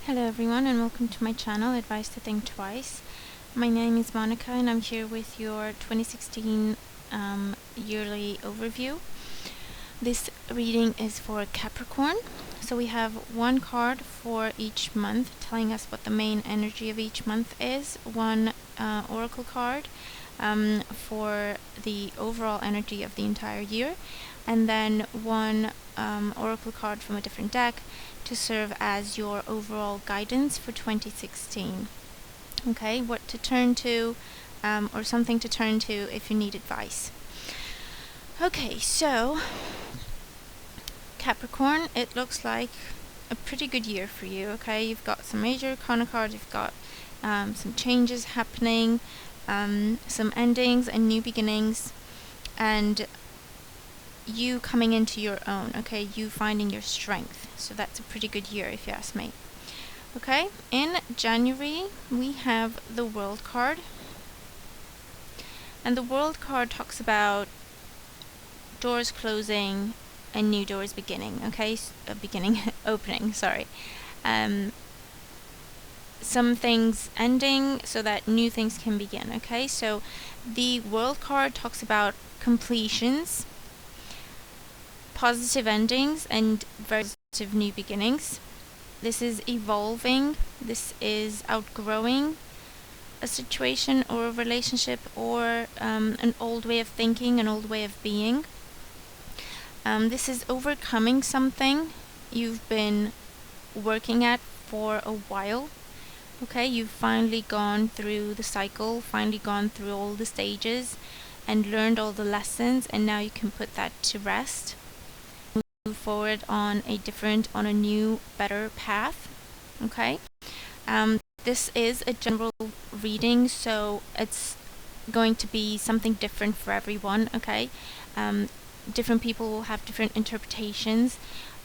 Hello everyone and welcome to my channel, Advice to Think Twice. My name is Monica and I'm here with your 2016 yearly overview. This reading is for Capricorn. So we have one card for each month telling us what the main energy of each month is, one oracle card for the overall energy of the entire year, and then one oracle card from a different deck to serve as your overall guidance for 2016. Okay, what to turn to or something to turn to if you need advice. Okay, so Capricorn, it looks like a pretty good year for you. Okay, you've got some major arcana cards, you've got some changes happening, some endings and new beginnings, and you coming into your own. Okay, you finding your strength. So that's a pretty good year if you ask me. Okay, in January we have the World card, and the World card talks about doors closing and new doors beginning. Okay, opening, sorry. Some things ending so that new things can begin. Okay, so the World card talks about completions, positive endings, and very positive new beginnings. This is evolving, this is outgrowing a situation or a relationship or an old way of thinking, an old way of being. This is overcoming something you've been working at for a while. Okay, you've finally gone through the cycle, finally gone through all the stages and learned all the lessons, and now you can put that to rest. Move forward on a new, better path. Okay, this is a general reading, so it's going to be something different for everyone. Okay, different people will have different interpretations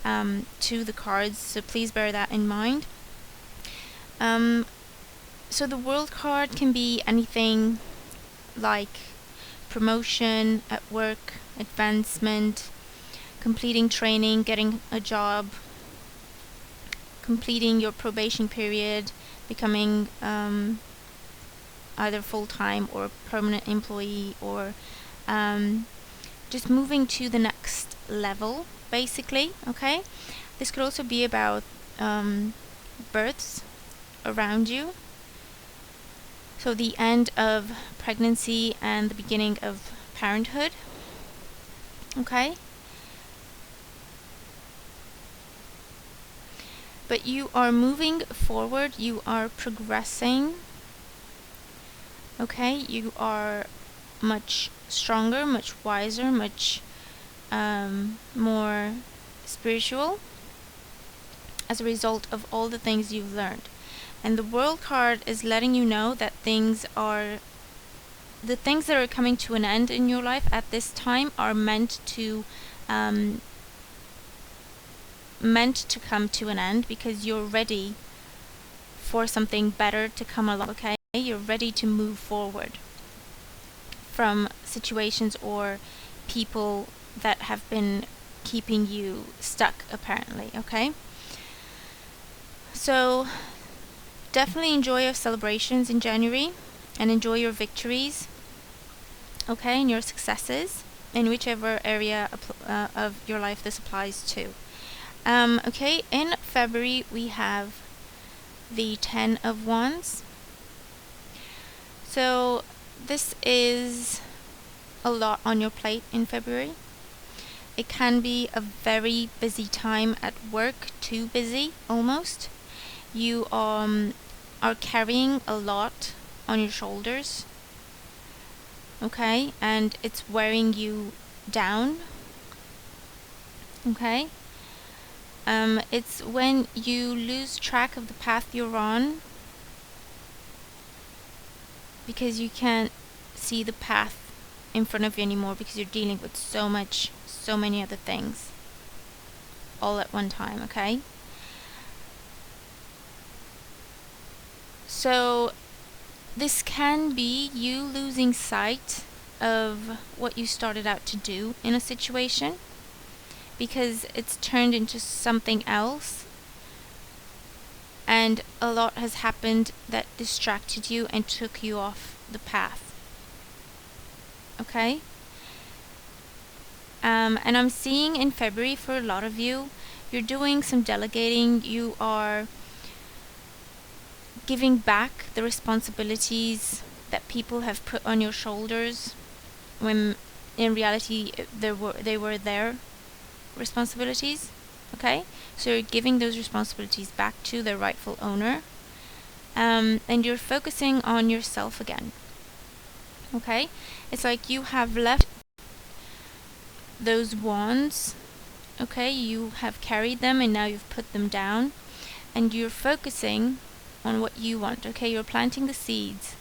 to the cards, so please bear that in mind. So the World card can be anything like promotion at work, advancement, completing training, getting a job, completing your probation period, becoming either full-time or permanent employee, or just moving to the next level, basically. Okay, this could also be about births around you, so the end of pregnancy and the beginning of parenthood. Okay, but you are moving forward, you are progressing. Okay, you are much stronger, much wiser, much more spiritual as a result of all the things you've learned. And the World card is letting you know that the things that are coming to an end in your life at this time are meant to come to an end, because you're ready for something better to come along. Okay, you're ready to move forward from situations or people that have been keeping you stuck, apparently. Okay, so definitely enjoy your celebrations in January and enjoy your victories, okay, and your successes in whichever area of your life this applies to. Okay, in February we have the 10 of Wands. So this is a lot on your plate in February. It can be a very busy time at work, too busy almost. You are carrying a lot on your shoulders, okay, and it's wearing you down. Okay, it's when you lose track of the path you're on because you can't see the path in front of you anymore, because you're dealing with so many other things all at one time. Okay, so this can be you losing sight of what you started out to do in a situation, because it's turned into something else, and a lot has happened that distracted you and took you off the path. Okay? And I'm seeing in February for a lot of you, you're doing some delegating, you are giving back the responsibilities that people have put on your shoulders when in reality they were their responsibilities. Okay, so you're giving those responsibilities back to their rightful owner, and you're focusing on yourself again. Okay, it's like you have left those wands. Okay, you have carried them and now you've put them down, and you're focusing on what you want. Okay, you're planting the seeds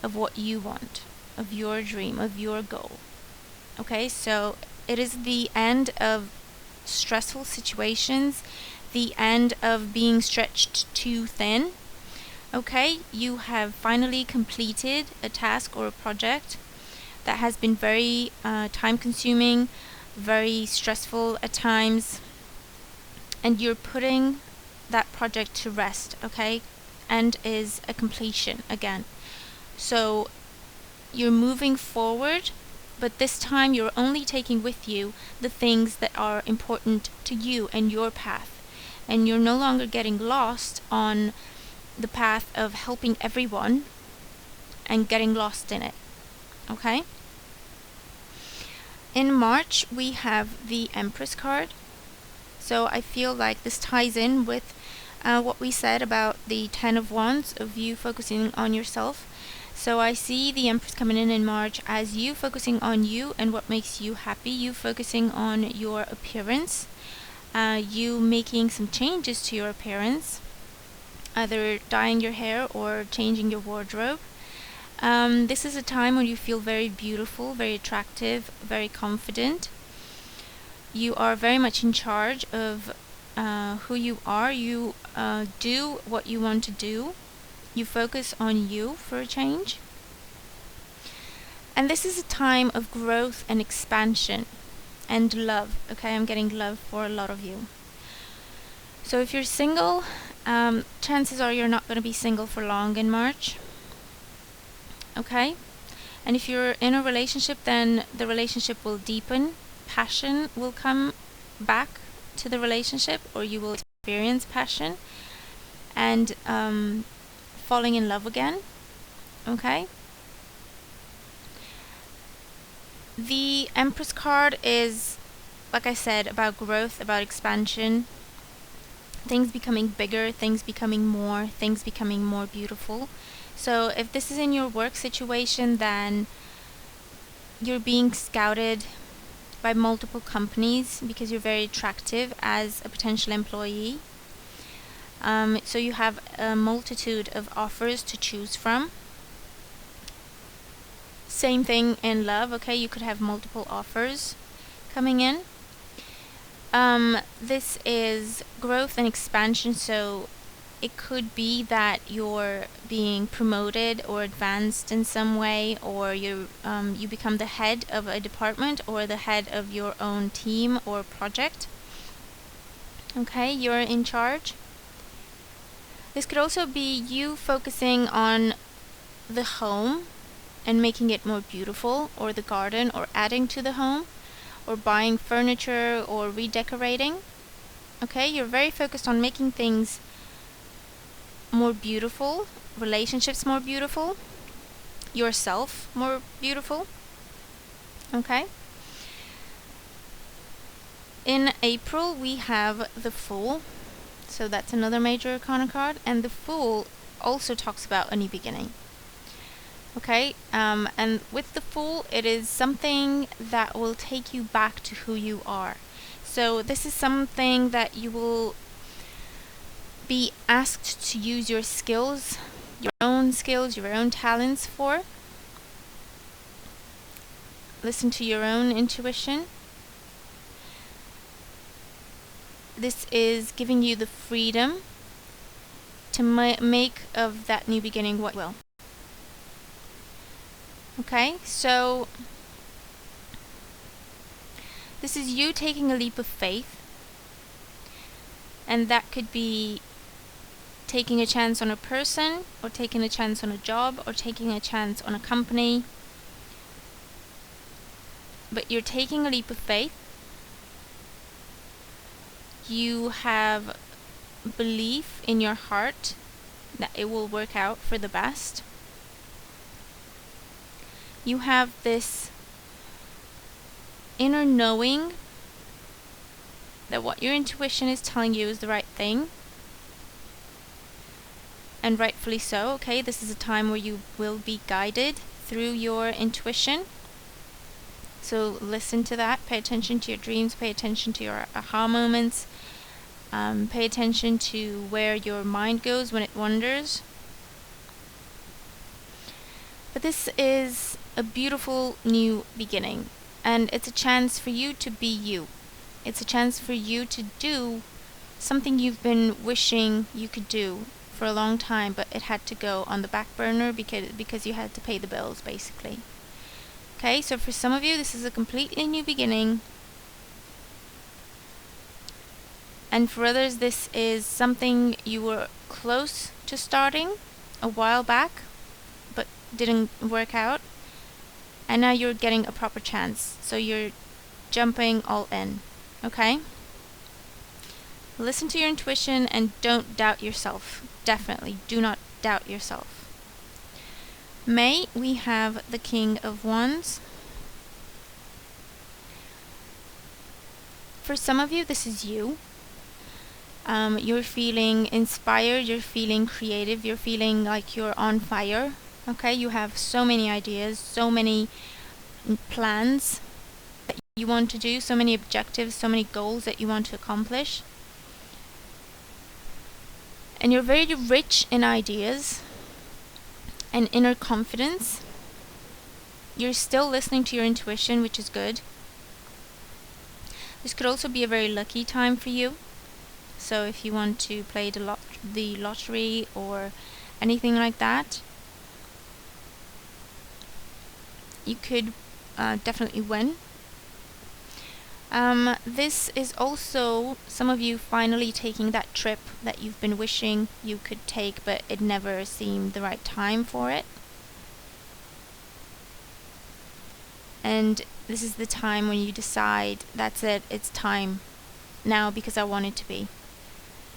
of what you want, of your dream, of your goal. Okay, so it is the end of stressful situations, the end of being stretched too thin. Okay, you have finally completed a task or a project that has been very time consuming, very stressful at times, and you're putting that project to rest. Okay, and is a completion again. So you're moving forward, but this time you're only taking with you the things that are important to you and your path, and you're no longer getting lost on the path of helping everyone and getting lost in it. Okay, in March we have the Empress card, so I feel like this ties in with what we said about the 10 of Wands, of you focusing on yourself. So I see the Empress coming in March as you focusing on you and what makes you happy, you focusing on your appearance, you making some changes to your appearance, either dyeing your hair or changing your wardrobe. This is a time when you feel very beautiful, very attractive, very confident. You are very much in charge of who you are. You do what you want to do. You focus on you for a change. And this is a time of growth and expansion and love. Okay, I'm getting love for a lot of you. So if you're single, chances are you're not going to be single for long in March. Okay? And if you're in a relationship, then the relationship will deepen. Passion will come back to the relationship, or you will experience passion and falling in love again. Okay? The Empress card is, like I said, about growth, about expansion, things becoming bigger, things becoming more, things becoming more beautiful. So if this is in your work situation, then you're being scouted by multiple companies because you're very attractive as a potential employee. So you have a multitude of offers to choose from. Same thing in love. Okay, you could have multiple offers coming in. This is growth and expansion, so it could be that you're being promoted or advanced in some way, or you become the head of a department or the head of your own team or project. Okay, you're in charge. This could also be you focusing on the home and making it more beautiful, or the garden, or adding to the home, or buying furniture or redecorating. Okay, you're very focused on making things more beautiful, relationships more beautiful, yourself more beautiful. Okay. In April we have the Fool, so that's another major arcana card, and the Fool also talks about a new beginning. Okay, and with the Fool, it is something that will take you back to who you are. So this is something that you will be asked to use your skills, your own talents for. Listen to your own intuition. This is giving you the freedom to make of that new beginning what you will. Okay, so this is you taking a leap of faith, and that could be taking a chance on a person, or taking a chance on a job, or taking a chance on a company. But you're taking a leap of faith. You have belief in your heart that it will work out for the best. You have this inner knowing that what your intuition is telling you is the right thing, and rightfully so. Okay, this is a time where you will be guided through your intuition, so listen to that. Pay attention to your dreams, pay attention to your aha moments, pay attention to where your mind goes when it wanders. But this is a beautiful new beginning, and it's a chance for you to be you. It's a chance for you to do something you've been wishing you could do for a long time, but it had to go on the back burner because you had to pay the bills, basically. Okay, so for some of you, this is a completely new beginning. And for others, this is something you were close to starting a while back, but didn't work out. And now you're getting a proper chance. So you're jumping all in. Okay? Listen to your intuition and don't doubt yourself. Definitely do not doubt yourself. May, we have the King of Wands. For some of you, this is you. You're feeling inspired, you're feeling creative, you're feeling like you're on fire. Okay, you have so many ideas, so many plans that you want to do, so many objectives, so many goals that you want to accomplish. And you're very rich in ideas and inner confidence. You're still listening to your intuition, which is good. This could also be a very lucky time for you. So if you want to play the lottery or anything like that, you could definitely win. This is also some of you finally taking that trip that you've been wishing you could take, but it never seemed the right time for it. And this is the time when you decide, that's it, it's time now because I want it to be.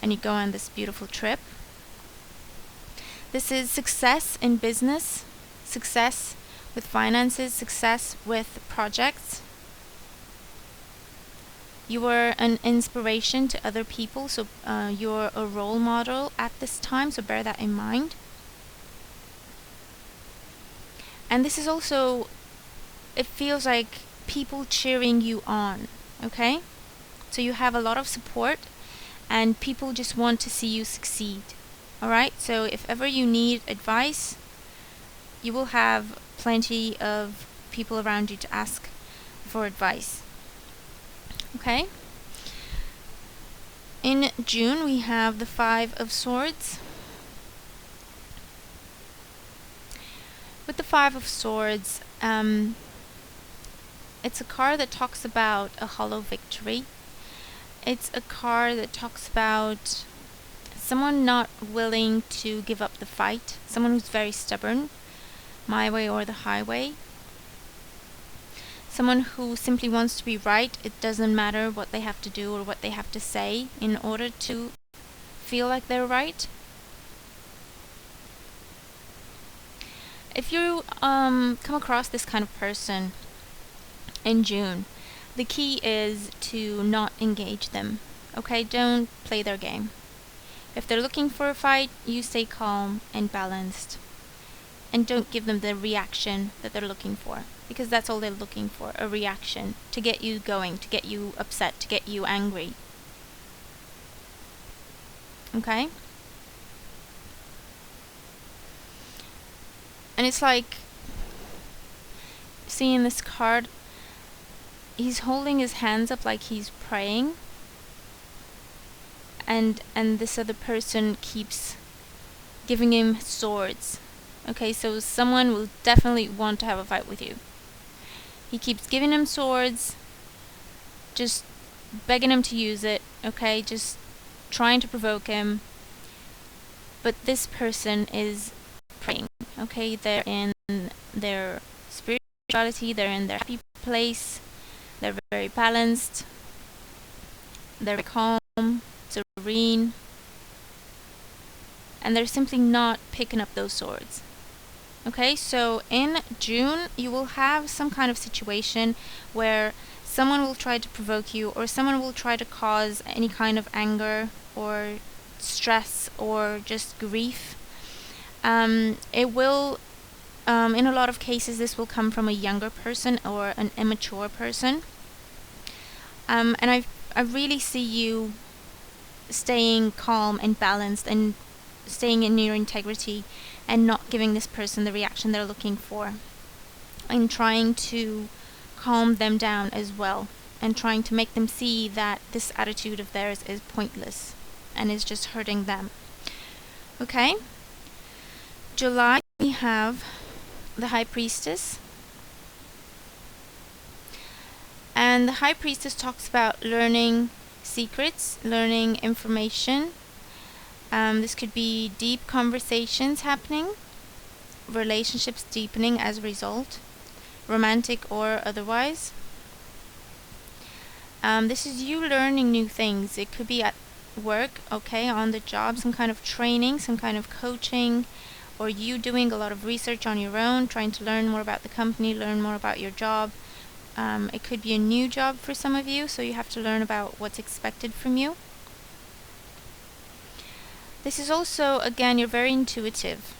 And you go on this beautiful trip. This is success in business, success with finances, success with projects. You are an inspiration to other people, so you're a role model at this time, so bear that in mind. And this is also, it feels like people cheering you on, okay? So you have a lot of support and people just want to see you succeed. Alright, so if ever you need advice, you will have plenty of people around you to ask for advice. Okay? In June, we have the Five of Swords. With the Five of Swords, it's a card that talks about a hollow victory. It's a card that talks about someone not willing to give up the fight, someone who's very stubborn, my way or the highway. Someone who simply wants to be right. It doesn't matter what they have to do or what they have to say in order to feel like they're right. If you come across this kind of person in June, the key is to not engage them. Okay, don't play their game. If they're looking for a fight, you stay calm and balanced. And don't give them the reaction that they're looking for. Because that's all they're looking for, a reaction. To get you going, to get you upset, to get you angry. Okay? And it's like, seeing this card, he's holding his hands up like he's praying. And this other person keeps giving him swords. Okay, so someone will definitely want to have a fight with you. He keeps giving him swords, just begging him to use it, okay, just trying to provoke him. but this person is praying. Okay, they're in their spirituality, they're in their happy place, they're very balanced, they're calm, serene, and they're simply not picking up those swords. Okay, so in June, you will have some kind of situation where someone will try to provoke you, or someone will try to cause any kind of anger or stress or just grief. It will, in a lot of cases, this will come from a younger person or an immature person. And I really see you staying calm and balanced and staying in your integrity and not giving this person the reaction they're looking for, and trying to calm them down as well, and trying to make them see that this attitude of theirs is pointless and is just hurting them. Okay? July, we have the High Priestess. And the High Priestess talks about learning secrets, learning information. This could be deep conversations happening, relationships deepening as a result, romantic or otherwise. This is you learning new things. It could be at work, okay, on the job, some kind of training, some kind of coaching, or you doing a lot of research on your own, trying to learn more about the company, learn more about your job. It could be a new job for some of you, so you have to learn about what's expected from you. This is also, again, you're very intuitive.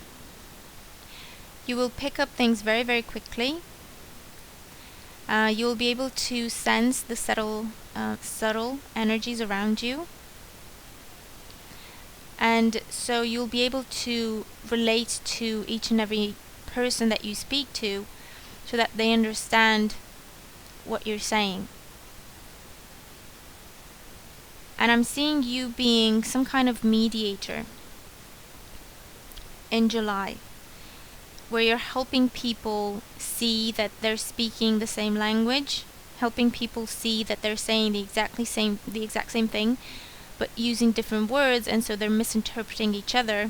You will pick up things very, very quickly. You will be able to sense the subtle energies around you. And so you'll be able to relate to each and every person that you speak to, so that they understand what you're saying. And I'm seeing you being some kind of mediator in July, where you're helping people see that they're speaking the same language, helping people see that they're saying the exact same thing, but using different words, and so they're misinterpreting each other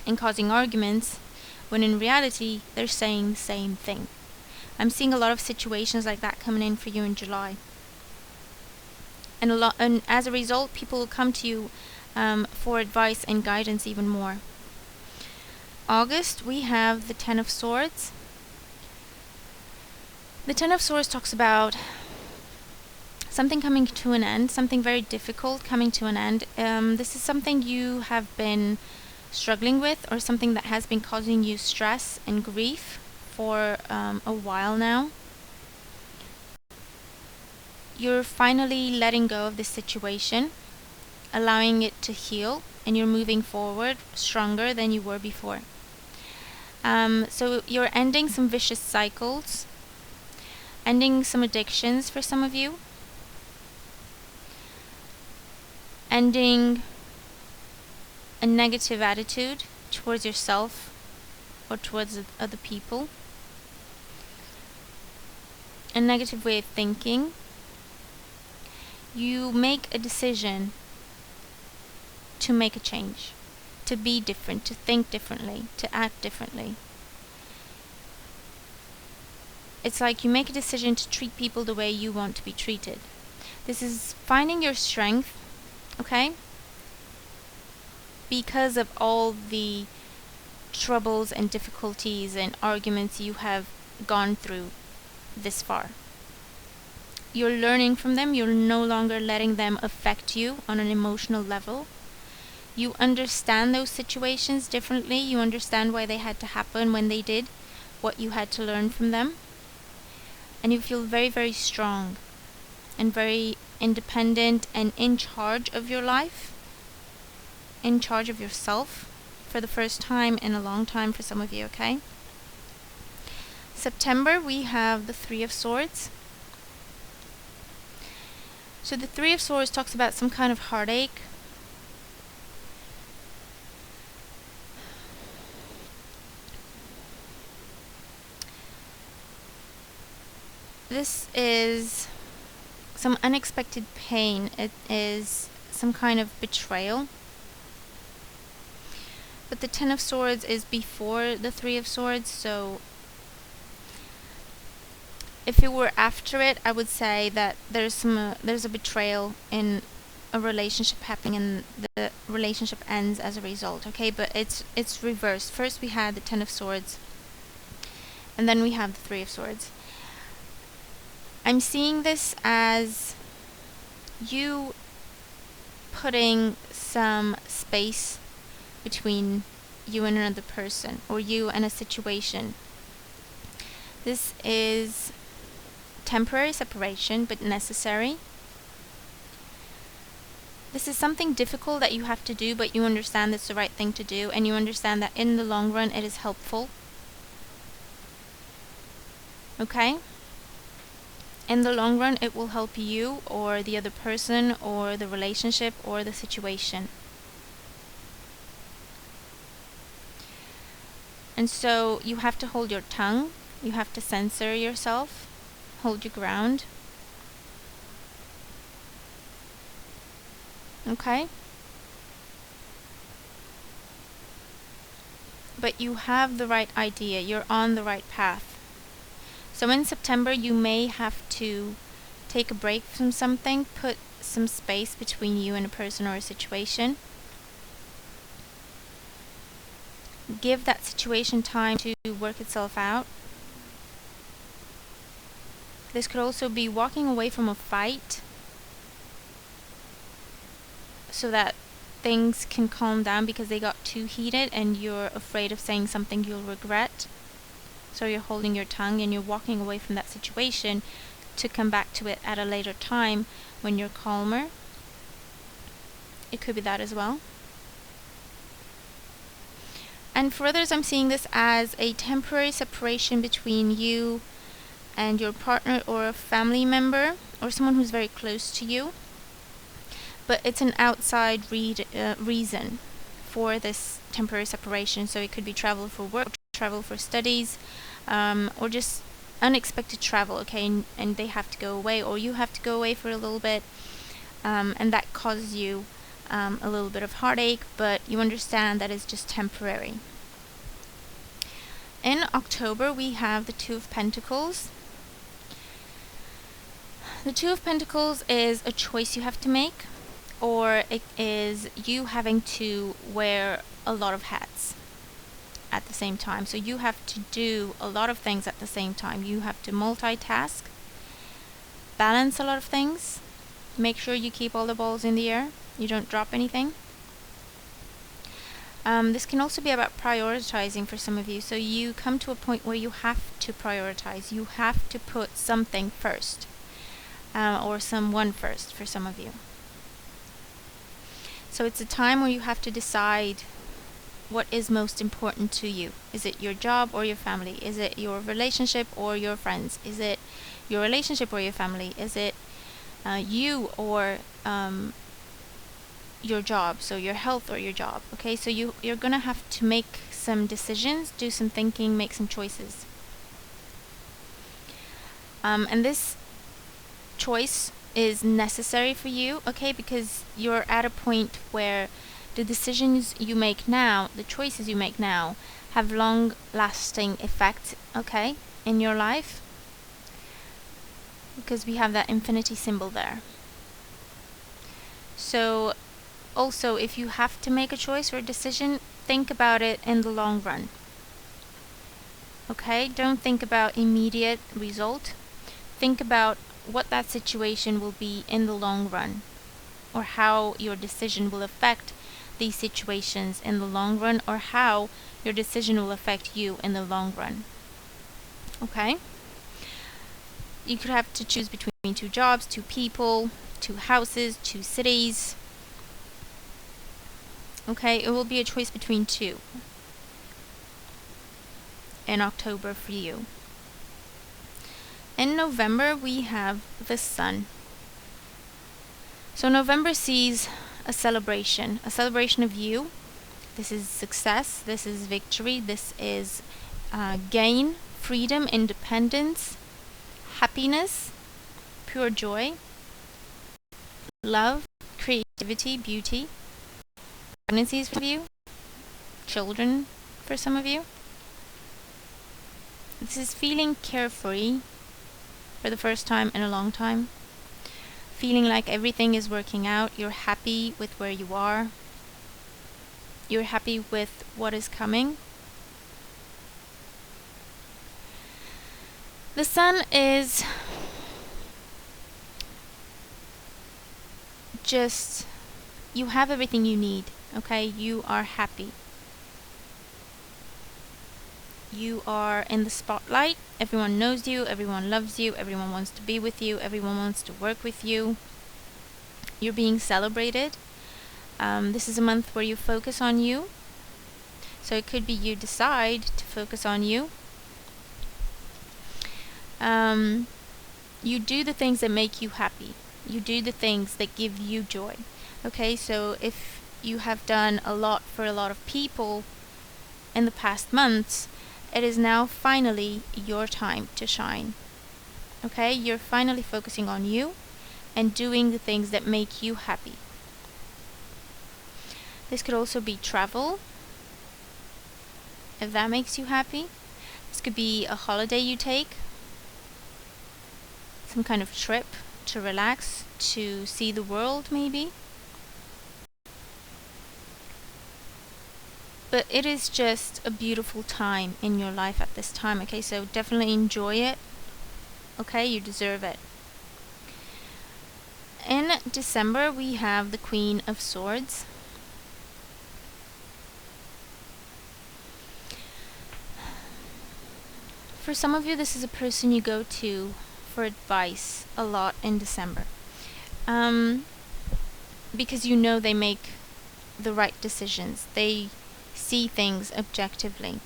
and causing arguments, when in reality they're saying the same thing. I'm seeing a lot of situations like that coming in for you in July. And as a result, people will come to you for advice and guidance even more. August, we have the Ten of Swords. The Ten of Swords talks about something coming to an end, something very difficult coming to an end. This is something you have been struggling with, or something that has been causing you stress and grief for a while now. You're finally letting go of this situation, allowing it to heal, and you're moving forward stronger than you were before. So you're ending some vicious cycles, ending some addictions for some of you, ending a negative attitude towards yourself or towards other people, a negative way of thinking. You make a decision to make a change, to be different, to think differently, to act differently. It's like you make a decision to treat people the way you want to be treated. This is finding your strength, okay? Because of all the troubles and difficulties and arguments you have gone through this far. You're learning from them. You're no longer letting them affect you on an emotional level. You understand those situations differently. You understand why they had to happen when they did, what you had to learn from them. And you feel very, very strong and very independent and in charge of your life, in charge of yourself for the first time in a long time for some of you, okay? September, we have the Three of Swords. So the Three of Swords talks about some kind of heartache. This is some unexpected pain. It is some kind of betrayal. but the Ten of Swords is before the Three of Swords, so if it were after it, I would say that there's a betrayal in a relationship happening and the relationship ends as a result, okay? But it's reversed. First we had the Ten of Swords, and then we have the Three of Swords. I'm seeing this as you putting some space between you and another person, or you and a situation. This is temporary separation, but necessary. This is something difficult that you have to do, but you understand it's the right thing to do, and you understand that in the long run it is helpful. Okay? In the long run it will help you or the other person or the relationship or the situation. And so you have to hold your tongue, you have to censor yourself, hold your ground. Okay? But you have the right idea, you're on the right path. So in September you may have to take a break from something, put some space between you and a person or a situation. Give that situation time to work itself out. This could also be walking away from a fight so that things can calm down because they got too heated and you're afraid of saying something you'll regret. So you're holding your tongue and you're walking away from that situation to come back to it at a later time when you're calmer. It could be that as well. And for others, I'm seeing this as a temporary separation between you and your partner or a family member or someone who's very close to you. But it's an outside reason for this temporary separation. So it could be travel for work, travel for studies, or just unexpected travel, okay? And they have to go away, or you have to go away for a little bit, and that causes you a little bit of heartache, but you understand that it's just temporary. In October, we have the Two of Pentacles. The Two of Pentacles is a choice you have to make, or it is you having to wear a lot of hats at the same time. So you have to do a lot of things at the same time. You have to multitask, balance a lot of things, make sure you keep all the balls in the air, you don't drop anything. This can also be about prioritizing for some of you. So you come to a point where you have to prioritize. You have to put something first, or someone first for some of you. So it's a time where you have to decide what is most important to you. Is it your job or your family? Is it your relationship or your friends? Is it your relationship or your family? Is it you or your job? So your health or your job. Okay, so you're gonna have to make some decisions, do some thinking, make some choices. And this choice is necessary for you, okay, because you're at a point where the decisions you make now, the choices you make now, have long-lasting effect, okay, in your life, because we have that infinity symbol there. So also, if you have to make a choice or a decision, think about it in the long run. Okay, don't think about immediate result. Think about what that situation will be in the long run, or how your decision will affect these situations in the long run, or how your decision will affect you in the long run. Okay? You could have to choose between two jobs, two people, two houses, two cities. Okay, it will be a choice between two in October for you. In November, we have the Sun. So November sees a celebration of you. This is success, this is victory, this is gain, freedom, independence, happiness, pure joy, love, creativity, beauty. Pregnancies for you, children for some of you. This is feeling carefree for the first time in a long time. Feeling like everything is working out. You're happy with where you are. You're happy with what is coming. The sun is just, you have everything you need, okay? You are happy. You are in the spotlight. Everyone knows you, everyone loves you, everyone wants to be with you, everyone wants to work with you. You're being celebrated. This is a month where you focus on you. So it could be you decide to focus on you. You do the things that make you happy. You do the things that give you joy. Okay, so if you have done a lot for a lot of people in the past months, it is now finally your time to shine. Okay, you're finally focusing on you and doing the things that make you happy. This could also be travel, if that makes you happy. This could be a holiday you take, some kind of trip to relax, to see the world maybe. But it is just a beautiful time in your life at this time, okay? So definitely enjoy it, okay? You deserve it. In December, we have the Queen of Swords. For some of you, this is a person you go to for advice a lot in December. Because you know they make the right decisions. They see things objectively.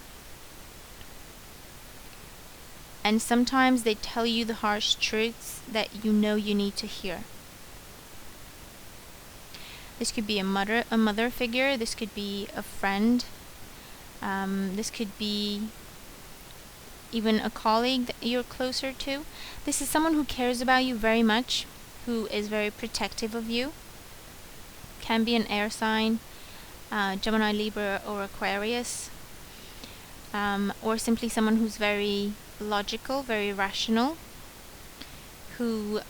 And sometimes they tell you the harsh truths that you know you need to hear. This could be a mother figure. This could be a friend. This could be even a colleague that you're closer to. This is someone who cares about you very much, who is very protective of you. Can be an air sign, Gemini, Libra, or Aquarius, or simply someone who's very logical, very rational, who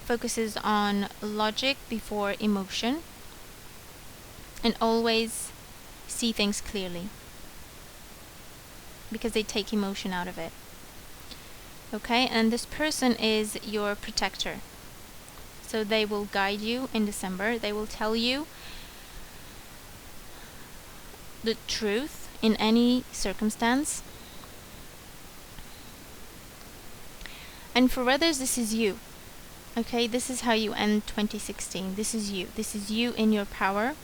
focuses on logic before emotion, and always see things clearly, because they take emotion out of it. Okay, and this person is your protector. So they will guide you in December. They will tell you the truth in any circumstance. And for others, this is you. Okay, this is how you end 2016. This is you. This is you in your power.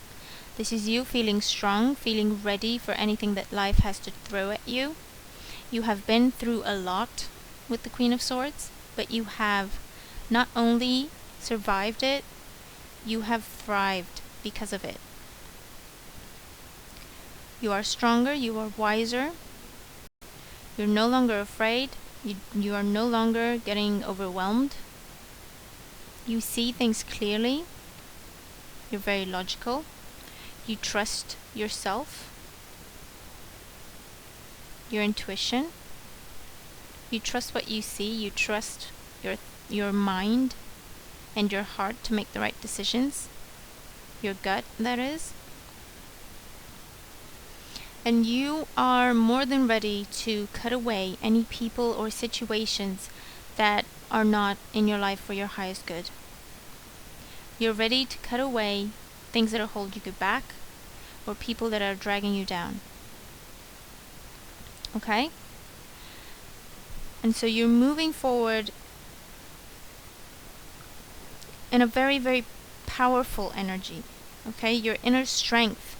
This is you feeling strong, feeling ready for anything that life has to throw at you. You have been through a lot with the Queen of Swords, but you have not only survived it, you have thrived because of it. You are stronger, you are wiser, you're no longer afraid, you are no longer getting overwhelmed. You see things clearly, you're very logical, you trust yourself, your intuition, you trust what you see, you trust your mind and your heart to make the right decisions, your gut, that is. And you are more than ready to cut away any people or situations that are not in your life for your highest good. You're ready to cut away things that are holding you back or people that are dragging you down. Okay? And so you're moving forward in a very, very powerful energy. Okay? Your inner strength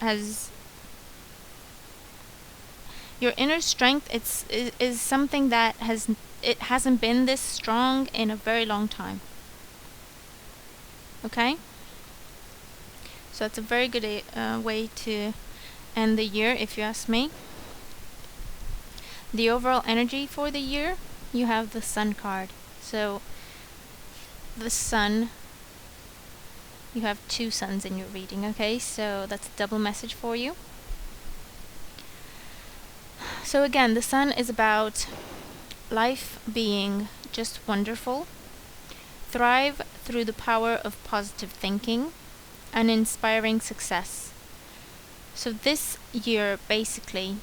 is something that hasn't been this strong in a very long time. Okay? So it's a very good way to end the year, if you ask me. The overall energy for the year, you have the Sun card. So the Sun You have 2 suns in your reading, okay? So that's a double message for you. So again, the sun is about life being just wonderful. Thrive through the power of positive thinking and inspiring success. So this year, basically,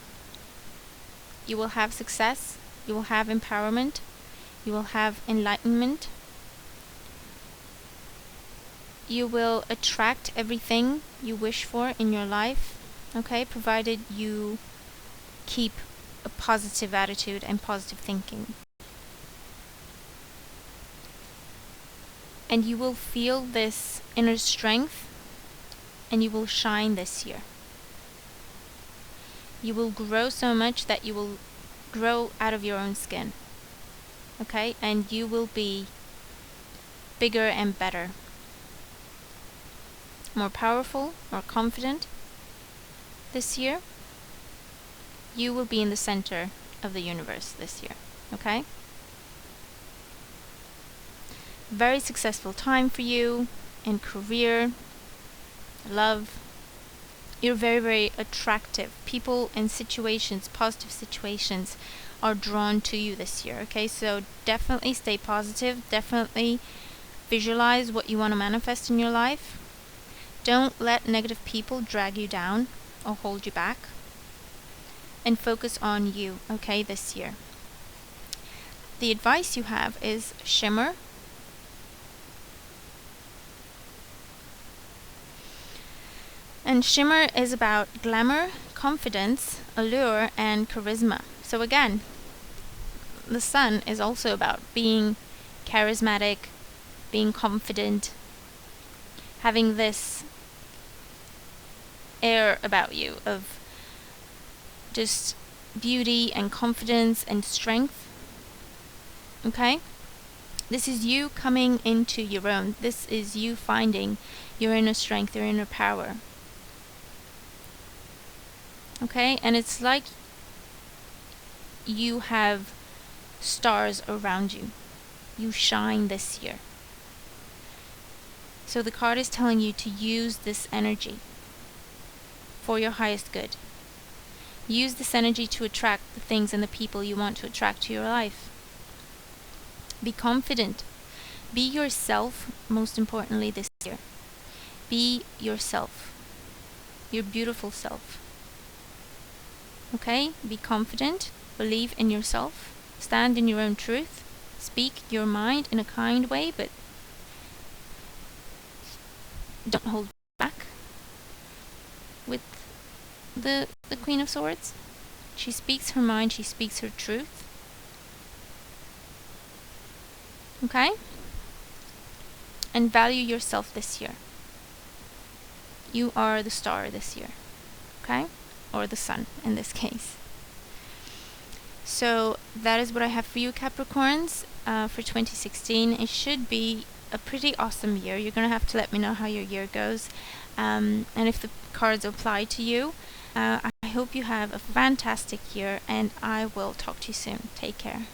you will have success, you will have empowerment, you will have enlightenment, you will attract everything you wish for in your life, okay, provided you keep a positive attitude and positive thinking. And you will feel this inner strength, and you will shine this year. You will grow so much that you will grow out of your own skin, okay, and you will be bigger and better, more powerful, more confident this year. You will be in the center of the universe this year, okay? Very successful time for you in career, love. You're very, very attractive. People and situations, positive situations, are drawn to you this year, okay? So definitely stay positive. Definitely visualize what you want to manifest in your life. Don't let negative people drag you down or hold you back. And focus on you, okay, this year. The advice you have is shimmer. And shimmer is about glamour, confidence, allure, and charisma. So again, the sun is also about being charismatic, being confident, having this air about you of just beauty and confidence and strength. Okay? This is you coming into your own. This is you finding your inner strength, your inner power. Okay? And it's like you have stars around you. You shine this year. So the card is telling you to use this energy for your highest good. Use this energy to attract the things and the people you want to attract to your life. Be confident. Be yourself, most importantly this year. Be yourself. Your beautiful self. Okay? Be confident. Believe in yourself. Stand in your own truth. Speak your mind in a kind way, but don't hold back. With the Queen of Swords, she speaks her mind, she speaks her truth. Okay? And value yourself this year. You are the star this year. Okay? Or the sun in this case. So that is what I have for you, Capricorns, for 2016. It should be a pretty awesome year. You're going to have to let me know how your year goes, and if the cards apply to you. I hope you have a fantastic year, and I will talk to you soon. Take care.